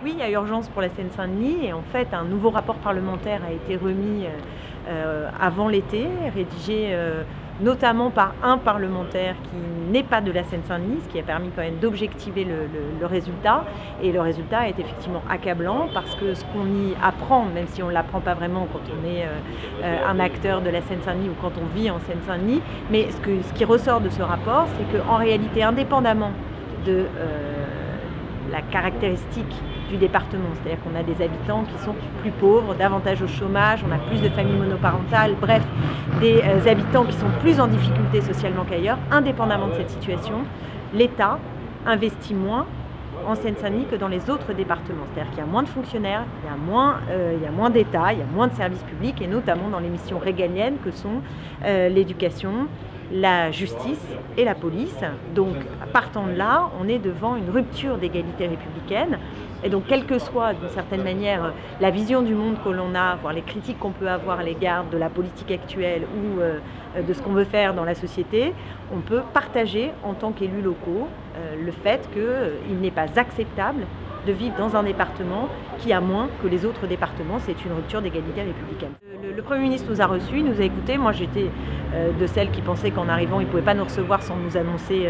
Oui, il y a urgence pour la Seine-Saint-Denis et en fait un nouveau rapport parlementaire a été remis avant l'été, rédigé notamment par un parlementaire qui n'est pas de la Seine-Saint-Denis, ce qui a permis quand même d'objectiver le résultat. Et le résultat est effectivement accablant parce que ce qu'on y apprend, même si on ne l'apprend pas vraiment quand on est un acteur de la Seine-Saint-Denis ou quand on vit en Seine-Saint-Denis, mais ce qui ressort de ce rapport, c'est qu'en réalité, indépendamment de la caractéristique du département, c'est-à-dire qu'on a des habitants qui sont plus pauvres, davantage au chômage, on a plus de familles monoparentales, bref, des habitants qui sont plus en difficulté socialement qu'ailleurs. Indépendamment de cette situation, l'État investit moins en Seine-Saint-Denis que dans les autres départements. C'est-à-dire qu'il y a moins de fonctionnaires, il y a moins d'État, il y a moins de services publics, et notamment dans les missions régaliennes que sont l'éducation, la justice et la police. Donc, partant de là, on est devant une rupture d'égalité républicaine. Et donc, quelle que soit, d'une certaine manière, la vision du monde que l'on a, voire les critiques qu'on peut avoir à l'égard de la politique actuelle ou de ce qu'on veut faire dans la société, on peut partager en tant qu'élus locaux le fait qu'il n'est pas acceptable de vivre dans un département qui a moins que les autres départements. C'est une rupture d'égalité républicaine. Le Premier ministre nous a reçus, il nous a écoutés. Moi, j'étais de celles qui pensaient qu'en arrivant, il ne pouvait pas nous recevoir sans nous annoncer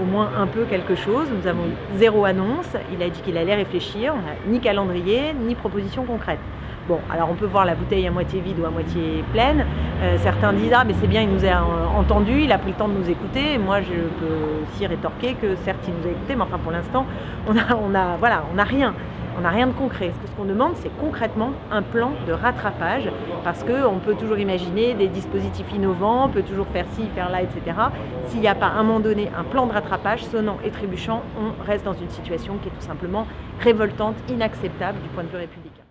au moins un peu quelque chose. Nous avons eu zéro annonce. Il a dit qu'il allait réfléchir. On n'a ni calendrier, ni proposition concrète. Bon, alors on peut voir la bouteille à moitié vide ou à moitié pleine. Certains disent « Ah, mais c'est bien, il nous a entendus, il a pris le temps de nous écouter. » Et moi, je peux aussi rétorquer que certes, il nous a écoutés, mais enfin, pour l'instant, on n'a rien. On n'a rien de concret. Ce qu'on demande, c'est concrètement un plan de rattrapage, parce qu'on peut toujours imaginer des dispositifs innovants, on peut toujours faire ci, faire là, etc. S'il n'y a pas à un moment donné un plan de rattrapage sonnant et trébuchant, on reste dans une situation qui est tout simplement révoltante, inacceptable du point de vue républicain.